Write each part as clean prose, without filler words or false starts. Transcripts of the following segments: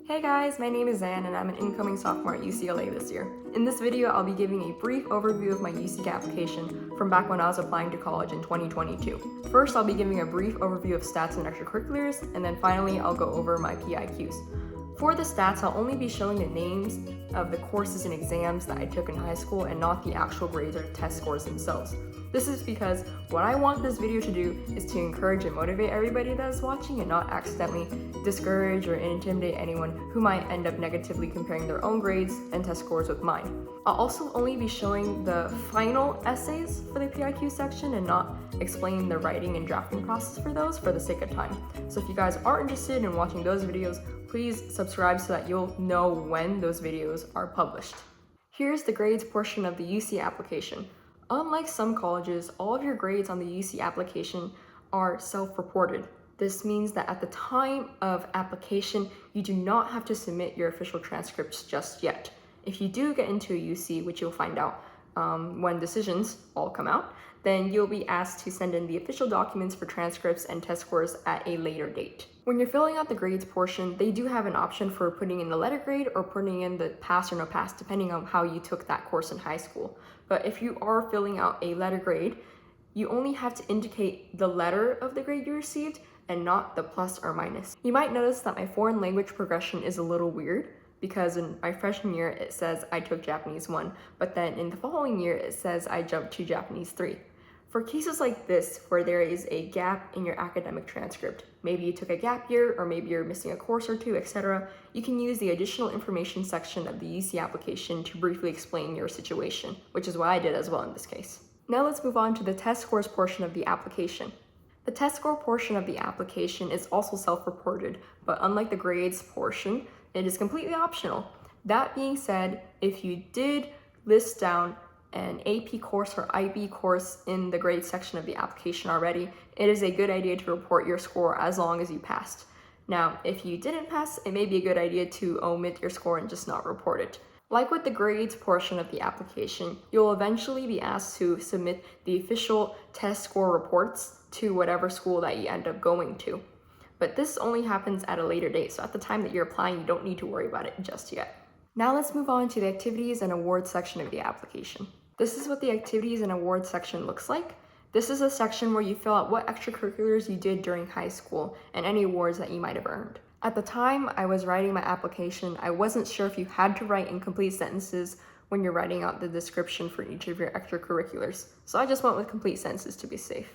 Hey guys, my name is Zan and I'm an incoming sophomore at UCLA this year. In this video, I'll be giving a brief overview of my UC application from back when I was applying to college in 2022. First, I'll be giving a brief overview of stats and extracurriculars, and then finally, I'll go over my PIQs. For the stats, I'll only be showing the names of the courses and exams that I took in high school and not the actual grades or test scores themselves. This is because what I want this video to do is to encourage and motivate everybody that is watching and not accidentally discourage or intimidate anyone who might end up negatively comparing their own grades and test scores with mine. I'll also only be showing the final essays for the PIQ section and not explaining the writing and drafting process for those for the sake of time. So if you guys are interested in watching those videos, please subscribe so that you'll know when those videos are published. Here's the grades portion of the UC application. Unlike some colleges, all of your grades on the UC application are self-reported. This means that at the time of application, you do not have to submit your official transcripts just yet. If you do get into a UC, which you'll find out when decisions all come out, then you'll be asked to send in the official documents for transcripts and test scores at a later date. When you're filling out the grades portion, they do have an option for putting in the letter grade or putting in the pass or no pass, depending on how you took that course in high school. But if you are filling out a letter grade, you only have to indicate the letter of the grade you received and not the plus or minus. You might notice that my foreign language progression is a little weird because in my freshman year it says I took Japanese 1, but then in the following year it says I jumped to Japanese 3. For cases like this, where there is a gap in your academic transcript, maybe you took a gap year or maybe you're missing a course or two, etc., you can use the additional information section of the UC application to briefly explain your situation, which is what I did as well in this case. Now let's move on to the test scores portion of the application. The test score portion of the application is also self-reported, but unlike the grades portion, it is completely optional. That being said, if you did list down an AP course or IB course in the grade section of the application already, it is a good idea to report your score as long as you passed. Now, if you didn't pass, it may be a good idea to omit your score and just not report it. Like with the grades portion of the application, you'll eventually be asked to submit the official test score reports to whatever school that you end up going to. But this only happens at a later date, so at the time that you're applying, you don't need to worry about it just yet. Now let's move on to the activities and awards section of the application. This is what the activities and awards section looks like. This is a section where you fill out what extracurriculars you did during high school and any awards that you might have earned. At the time I was writing my application, I wasn't sure if you had to write incomplete sentences when you're writing out the description for each of your extracurriculars, so I just went with complete sentences to be safe.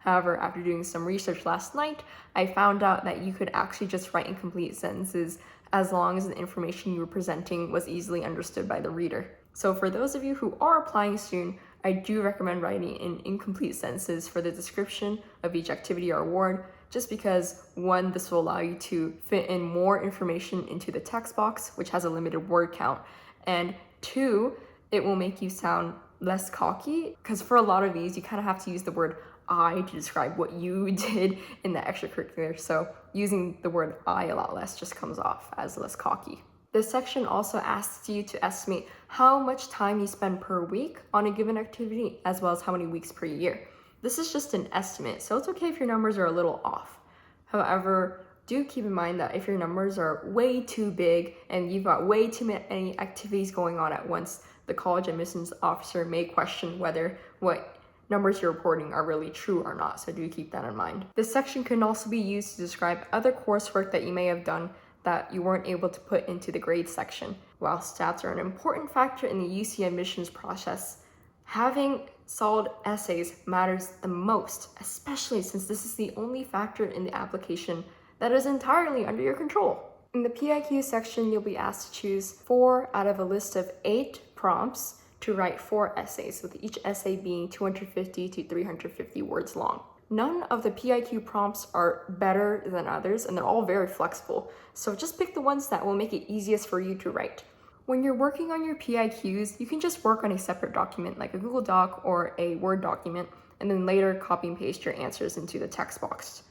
However, after doing some research last night, I found out that you could actually just write incomplete sentences as long as the information you were presenting was easily understood by the reader. So for those of you who are applying soon, I do recommend writing in incomplete sentences for the description of each activity or award, just because one, this will allow you to fit in more information into the text box, which has a limited word count, and two, it will make you sound less cocky, because for a lot of these, you kind of have to use the word I to describe what you did in the extracurricular, so using the word I a lot less just comes off as less cocky. This section also asks you to estimate how much time you spend per week on a given activity, as well as how many weeks per year. This is just an estimate, so it's okay if your numbers are a little off. However, do keep in mind that if your numbers are way too big and you've got way too many activities going on at once, the college admissions officer may question whether what numbers you're reporting are really true or not, so do keep that in mind. This section can also be used to describe other coursework that you may have done that you weren't able to put into the grades section. While stats are an important factor in the UC admissions process, having solid essays matters the most, especially since this is the only factor in the application that is entirely under your control. In the PIQ section, you'll be asked to choose 4 out of a list of 8 prompts to write 4 essays, with each essay being 250 to 350 words long. None of the PIQ prompts are better than others, and they're all very flexible, so just pick the ones that will make it easiest for you to write. When you're working on your PIQs, you can just work on a separate document like a Google Doc or a Word document, and then later copy and paste your answers into the text box.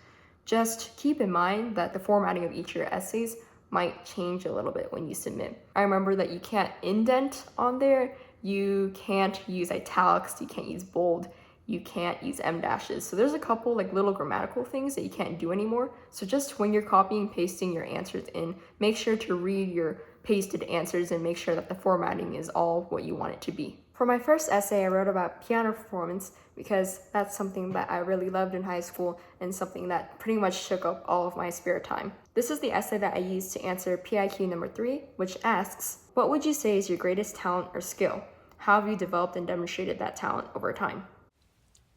Just keep in mind that the formatting of each of your essays might change a little bit when you submit. I remember that you can't indent on there, you can't use italics, you can't use bold, you can't use em dashes. So there's a couple like little grammatical things that you can't do anymore. So just when you're copying and pasting your answers in, make sure to read your pasted answers and make sure that the formatting is all what you want it to be. For my first essay, I wrote about piano performance because that's something that I really loved in high school and something that pretty much took up all of my spare time. This is the essay that I used to answer PIQ number 3, which asks, what would you say is your greatest talent or skill? How have you developed and demonstrated that talent over time?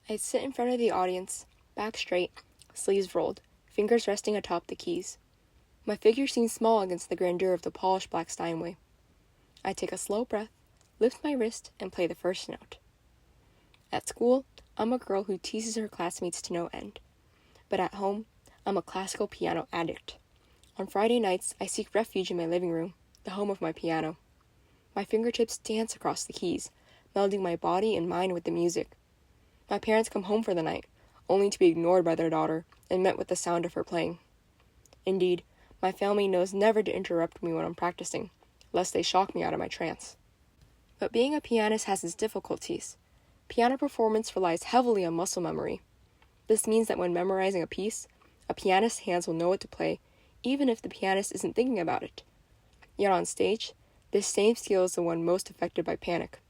I'd sit in front of the audience, back straight, sleeves rolled, fingers resting atop the keys. My figure seemed small against the grandeur of the polished black Steinway. I'd take a slow breath, lift my wrist, and play the first note. At school, I'm a girl who teases her classmates to no end. But at home, I'm a classical piano addict. On Friday nights, I seek refuge in my living room, the home of my piano. My fingertips dance across the keys, melding my body and mind with the music. My parents come home for the night, only to be ignored by their daughter and met with the sound of her playing. Indeed, my family knows never to interrupt me when I'm practicing, lest they shock me out of my trance. But being a pianist has its difficulties. Piano performance relies heavily on muscle memory. This means that when memorizing a piece, a pianist's hands will know what to play, even if the pianist isn't thinking about it. Yet on stage, this same skill is the one most affected by panic.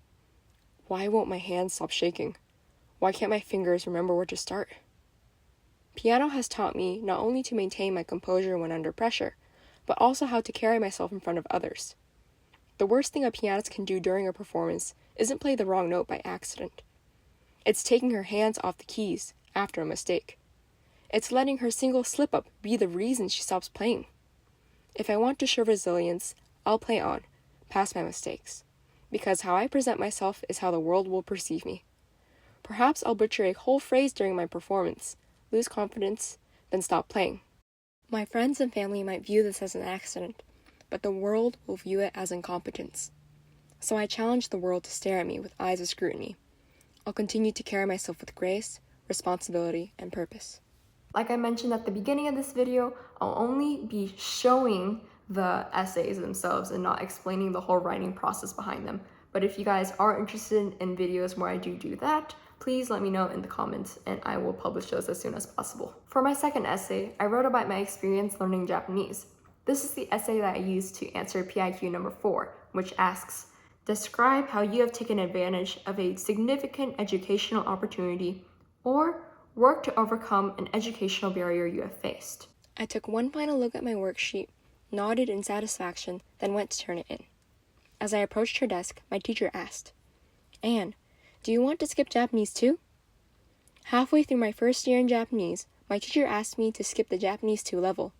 Why won't my hands stop shaking? Why can't my fingers remember where to start? Piano has taught me not only to maintain my composure when under pressure, but also how to carry myself in front of others. The worst thing a pianist can do during a performance isn't play the wrong note by accident. It's taking her hands off the keys after a mistake. It's letting her single slip-up be the reason she stops playing. If I want to show resilience, I'll play on, past my mistakes, because how I present myself is how the world will perceive me. Perhaps I'll butcher a whole phrase during my performance, lose confidence, then stop playing. My friends and family might view this as an accident, but the world will view it as incompetence. So I challenge the world to stare at me with eyes of scrutiny. I'll continue to carry myself with grace, responsibility, and purpose. Like I mentioned at the beginning of this video, I'll only be showing the essays themselves and not explaining the whole writing process behind them. But if you guys are interested in videos where I do that, please let me know in the comments and I will publish those as soon as possible. For my second essay, I wrote about my experience learning Japanese. This is the essay that I used to answer PIQ number 4, which asks, describe how you have taken advantage of a significant educational opportunity or work to overcome an educational barrier you have faced. I took one final look at my worksheet, nodded in satisfaction, then went to turn it in. As I approached her desk, my teacher asked, Anne, do you want to skip Japanese too? Halfway through my first year in Japanese, my teacher asked me to skip the Japanese 2 level.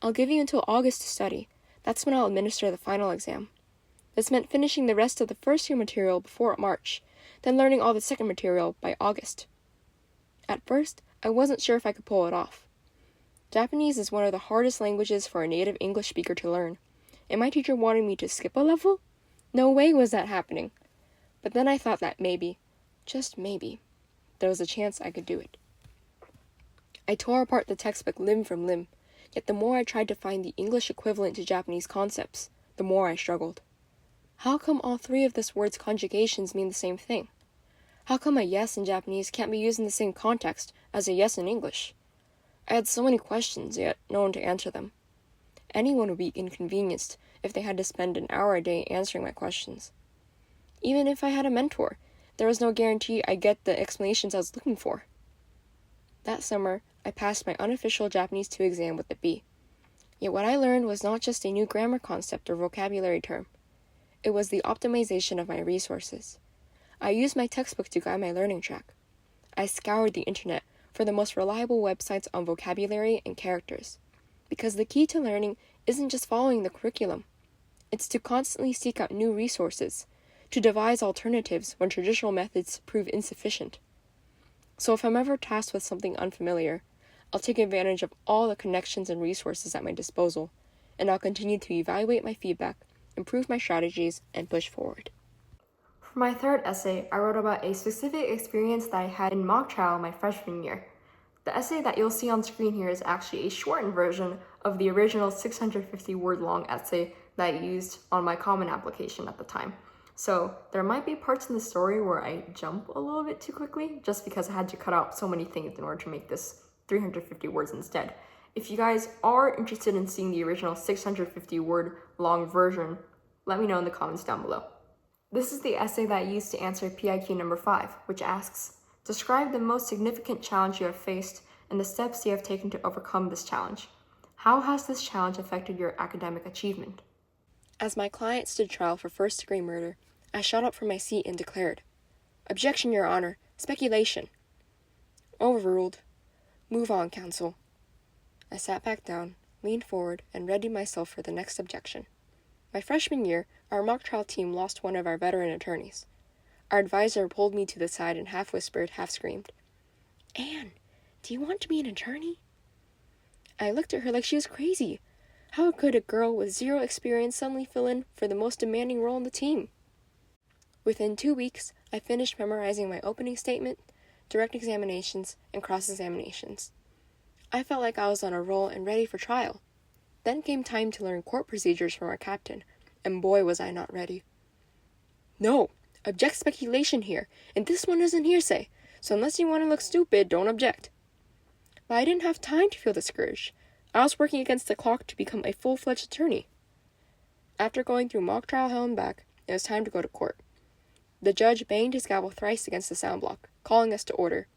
I'll give you until August to study. That's when I'll administer the final exam. This meant finishing the rest of the first year material before March, then learning all the second material by August. At first, I wasn't sure if I could pull it off. Japanese is one of the hardest languages for a native English speaker to learn, and my teacher wanted me to skip a level? No way was that happening. But then I thought that maybe, just maybe, there was a chance I could do it. I tore apart the textbook limb from limb, yet the more I tried to find the English equivalent to Japanese concepts, the more I struggled. How come all 3 of this word's conjugations mean the same thing? How come a yes in Japanese can't be used in the same context as a yes in English? I had so many questions, yet no one to answer them. Anyone would be inconvenienced if they had to spend an hour a day answering my questions. Even if I had a mentor, there was no guarantee I'd get the explanations I was looking for. That summer, I passed my unofficial Japanese 2 exam with a B. Yet what I learned was not just a new grammar concept or vocabulary term. It was the optimization of my resources. I used my textbook to guide my learning track. I scoured the internet for the most reliable websites on vocabulary and characters. Because the key to learning isn't just following the curriculum. It's to constantly seek out new resources, to devise alternatives when traditional methods prove insufficient. So if I'm ever tasked with something unfamiliar, I'll take advantage of all the connections and resources at my disposal, and I'll continue to evaluate my feedback, improve my strategies, and push forward. For my third essay, I wrote about a specific experience that I had in mock trial my freshman year. The essay that you'll see on screen here is actually a shortened version of the original 650-word long essay that I used on my Common application at the time. So there might be parts in the story where I jump a little bit too quickly, just because I had to cut out so many things in order to make this 350 words instead. If you guys are interested in seeing the original 650 word long version, let me know in the comments down below. This is the essay that I used to answer PIQ number 5, which asks, describe the most significant challenge you have faced and the steps you have taken to overcome this challenge. How has this challenge affected your academic achievement? As my client stood trial for first-degree murder, I shot up from my seat and declared, "Objection, Your Honor. Speculation." Overruled. Move on, counsel. I sat back down, leaned forward, and readied myself for the next objection. My freshman year, our mock trial team lost one of our veteran attorneys. Our advisor pulled me to the side and half whispered, half screamed, "Anne, do you want to be an attorney?" I looked at her like she was crazy. How could a girl with zero experience suddenly fill in for the most demanding role on the team? Within 2 weeks, I finished memorizing my opening statement, direct examinations, and cross-examinations. I felt like I was on a roll and ready for trial. Then came time to learn court procedures from our captain, and boy was I not ready. "No, object speculation here, and this one isn't hearsay, so unless you want to look stupid, don't object." But I didn't have time to feel discouraged. I was working against the clock to become a full-fledged attorney. After going through mock trial hell and back, it was time to go to court. The judge banged his gavel thrice against the sound block, calling us to order.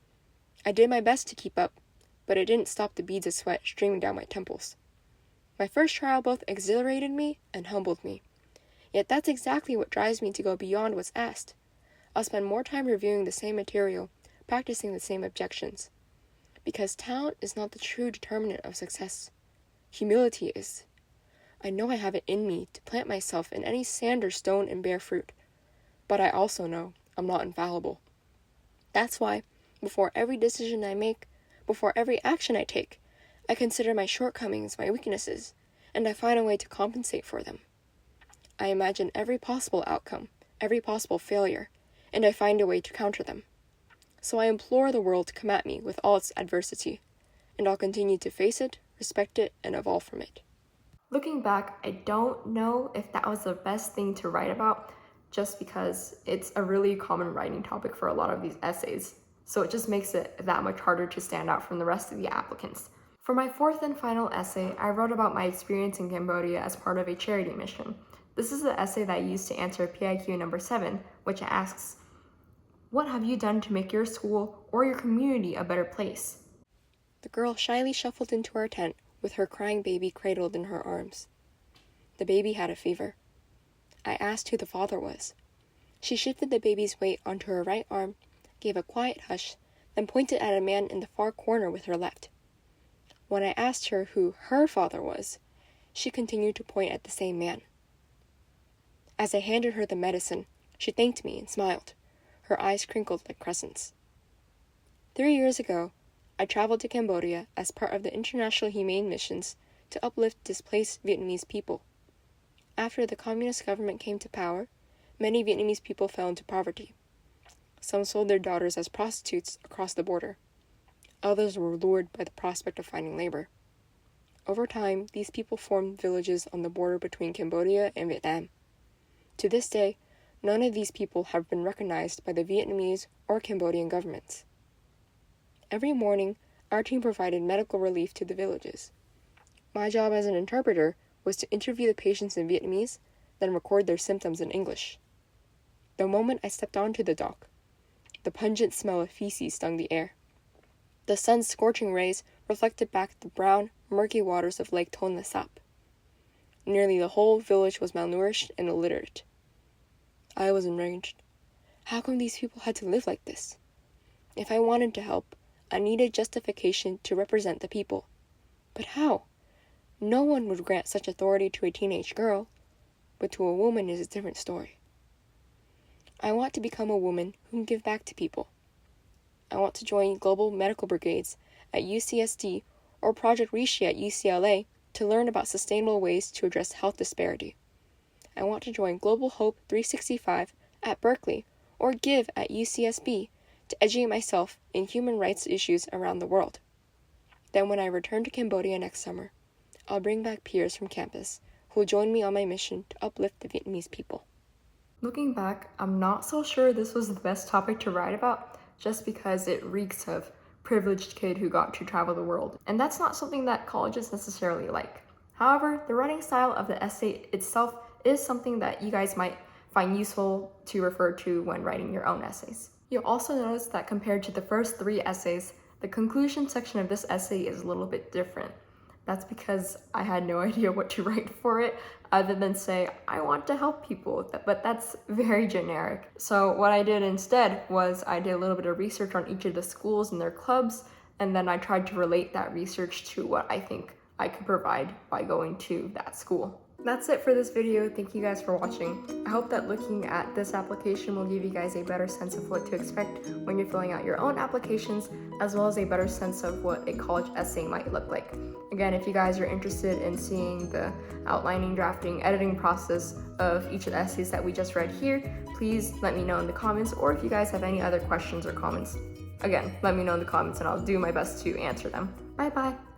I did my best to keep up, but it didn't stop the beads of sweat streaming down my temples. My first trial both exhilarated me and humbled me. Yet that's exactly what drives me to go beyond what's asked. I'll spend more time reviewing the same material, practicing the same objections. Because talent is not the true determinant of success. Humility is. I know I have it in me to plant myself in any sand or stone and bear fruit. But I also know I'm not infallible. That's why, before every decision I make, before every action I take, I consider my shortcomings, my weaknesses, and I find a way to compensate for them. I imagine every possible outcome, every possible failure, and I find a way to counter them. So I implore the world to come at me with all its adversity, and I'll continue to face it, respect it, and evolve from it. Looking back, I don't know if that was the best thing to write about, just because it's a really common writing topic for a lot of these essays, so it just makes it that much harder to stand out from the rest of the applicants. For my fourth and final essay, I wrote about my experience in Cambodia as part of a charity mission. This is the essay that I used to answer PIQ number 7, which asks, what have you done to make your school or your community a better place? The girl shyly shuffled into our tent with her crying baby cradled in her arms. The baby had a fever. I asked who the father was. She shifted the baby's weight onto her right arm, gave a quiet hush, then pointed at a man in the far corner with her left. When I asked her who her father was, she continued to point at the same man. As I handed her the medicine, she thanked me and smiled. Her eyes crinkled like crescents. 3 years ago, I traveled to Cambodia as part of the International Humane Missions to uplift displaced Vietnamese people. After the communist government came to power, many Vietnamese people fell into poverty. Some sold their daughters as prostitutes across the border. Others were lured by the prospect of finding labor. Over time, these people formed villages on the border between Cambodia and Vietnam. To this day, none of these people have been recognized by the Vietnamese or Cambodian governments. Every morning, our team provided medical relief to the villages. My job as an interpreter was to interview the patients in Vietnamese, then record their symptoms in English. The moment I stepped onto the dock, the pungent smell of feces stung the air. The sun's scorching rays reflected back the brown, murky waters of Lake Tonle Sap. Nearly the whole village was malnourished and illiterate. I was enraged. How come these people had to live like this? If I wanted to help, I needed justification to represent the people. But how? No one would grant such authority to a teenage girl, but to a woman is a different story. I want to become a woman who can give back to people. I want to join global medical brigades at UCSD or Project Rishi at UCLA to learn about sustainable ways to address health disparity. I want to join Global Hope 365 at Berkeley or GIVE at UCSB to educate myself in human rights issues around the world. Then when I return to Cambodia next summer, I'll bring back peers from campus who will join me on my mission to uplift the Vietnamese people. Looking back, I'm not so sure this was the best topic to write about, just because it reeks of privileged kid who got to travel the world. And that's not something that colleges necessarily like. However, the writing style of the essay itself is something that you guys might find useful to refer to when writing your own essays. You'll also notice that compared to the first 3 essays, the conclusion section of this essay is a little bit different. That's because I had no idea what to write for it other than say, I want to help people, but that's very generic. So what I did instead was I did a little bit of research on each of the schools and their clubs, and then I tried to relate that research to what I think I could provide by going to that school. That's it for this video. Thank you guys for watching. I hope that looking at this application will give you guys a better sense of what to expect when you're filling out your own applications, as well as a better sense of what a college essay might look like. Again, if you guys are interested in seeing the outlining, drafting, editing process of each of the essays that we just read here, please let me know in the comments, or if you guys have any other questions or comments, again, let me know in the comments and I'll do my best to answer them. Bye bye.